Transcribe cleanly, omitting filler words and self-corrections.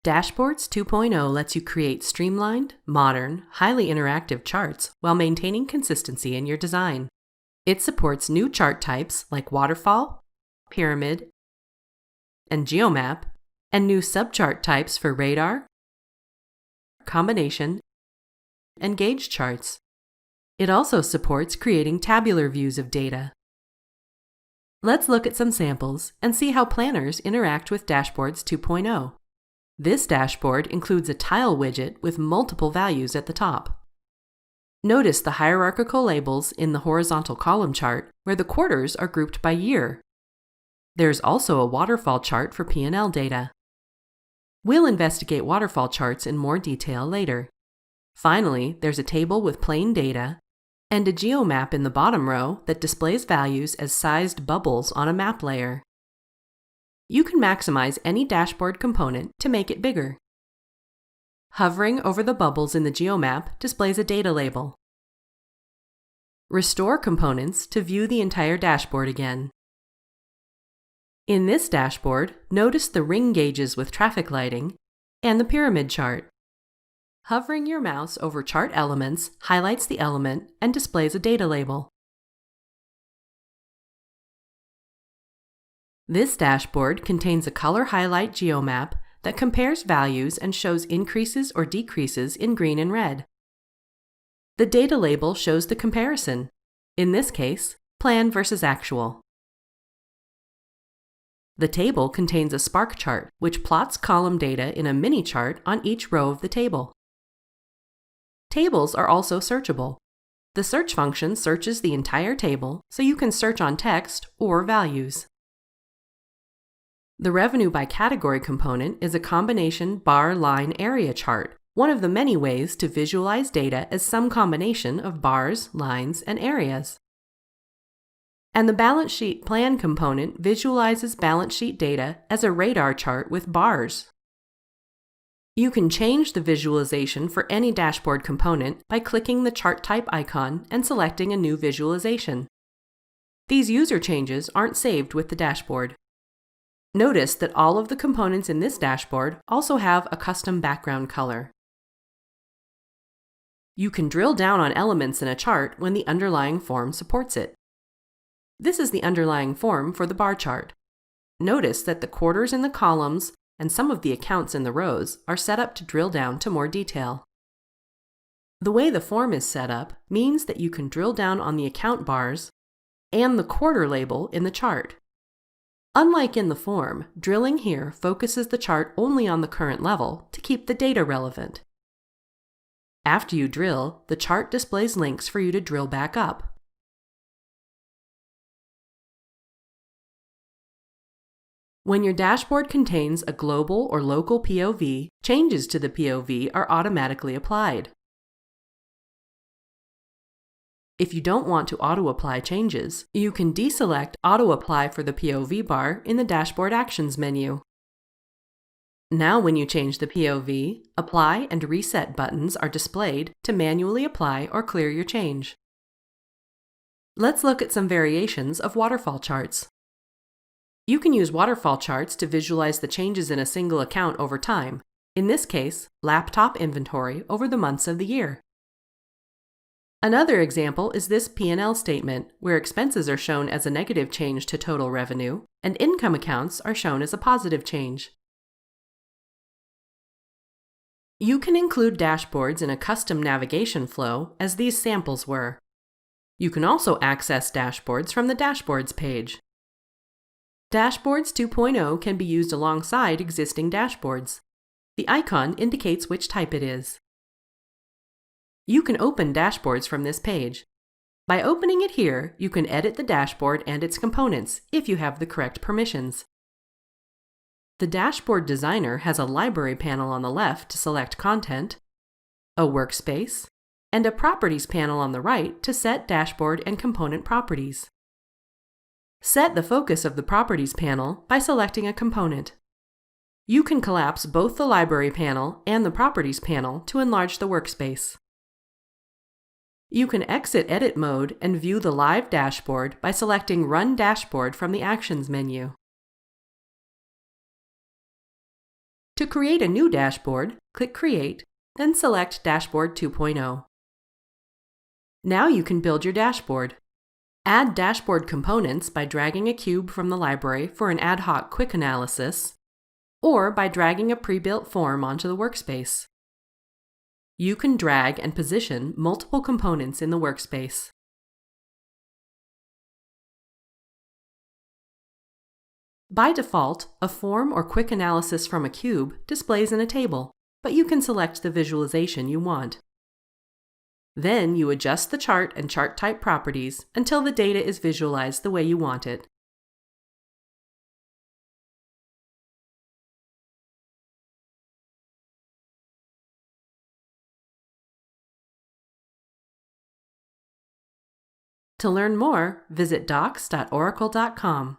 Dashboards 2.0 lets you create streamlined, modern, highly interactive charts while maintaining consistency in your design. It supports new chart types like waterfall, pyramid, and geomap, and new subchart types for radar, combination, and gauge charts. It also supports creating tabular views of data. Let's look at some samples and see how planners interact with Dashboards 2.0. This dashboard includes a tile widget with multiple values at the top. Notice the hierarchical labels in the horizontal column chart where the quarters are grouped by year. There's also a waterfall chart for P&L data. We'll investigate waterfall charts in more detail later. Finally, there's a table with plain data and a geomap in the bottom row that displays values as sized bubbles on a map layer. You can maximize any dashboard component to make it bigger. Hovering over the bubbles in the geomap displays a data label. Restore components to view the entire dashboard again. In this dashboard, notice the ring gauges with traffic lighting and the pyramid chart. Hovering your mouse over chart elements highlights the element and displays a data label. This dashboard contains a color highlight geomap that compares values and shows increases or decreases in green and red. The data label shows the comparison, in this case, plan versus actual. The table contains a spark chart, which plots column data in a mini chart on each row of the table. Tables are also searchable. The search function searches the entire table, so you can search on text or values. The revenue by category component is a combination bar-line area chart, one of the many ways to visualize data as some combination of bars, lines, and areas. And the balance sheet plan component visualizes balance sheet data as a radar chart with bars. You can change the visualization for any dashboard component by clicking the chart type icon and selecting a new visualization. These user changes aren't saved with the dashboard. Notice that all of the components in this dashboard also have a custom background color. You can drill down on elements in a chart when the underlying form supports it. This is the underlying form for the bar chart. Notice that the quarters in the columns and some of the accounts in the rows are set up to drill down to more detail. The way the form is set up means that you can drill down on the account bars and the quarter label in the chart. Unlike in the form, drilling here focuses the chart only on the current level to keep the data relevant. After you drill, the chart displays links for you to drill back up. When your dashboard contains a global or local POV, changes to the POV are automatically applied. If you don't want to auto-apply changes, you can deselect Auto-Apply for the POV bar in the Dashboard Actions menu. Now when you change the POV, Apply and Reset buttons are displayed to manually apply or clear your change. Let's look at some variations of waterfall charts. You can use waterfall charts to visualize the changes in a single account over time, in this case, laptop inventory over the months of the year. Another example is this P&L statement, where expenses are shown as a negative change to total revenue, and income accounts are shown as a positive change. You can include dashboards in a custom navigation flow, as these samples were. You can also access dashboards from the Dashboards page. Dashboards 2.0 can be used alongside existing dashboards. The icon indicates which type it is. You can open dashboards from this page. By opening it here, you can edit the dashboard and its components if you have the correct permissions. The Dashboard Designer has a library panel on the left to select content, a workspace, and a Properties panel on the right to set dashboard and component properties. Set the focus of the Properties panel by selecting a component. You can collapse both the Library panel and the Properties panel to enlarge the workspace. You can exit Edit mode and view the live dashboard by selecting Run Dashboard from the Actions menu. To create a new dashboard, click Create, then select Dashboard 2.0. Now you can build your dashboard. Add dashboard components by dragging a cube from the library for an ad hoc quick analysis, or by dragging a pre-built form onto the workspace. You can drag and position multiple components in the workspace. By default, a form or quick analysis from a cube displays in a table, but you can select the visualization you want. Then you adjust the chart and chart type properties until the data is visualized the way you want it. To learn more, visit docs.oracle.com.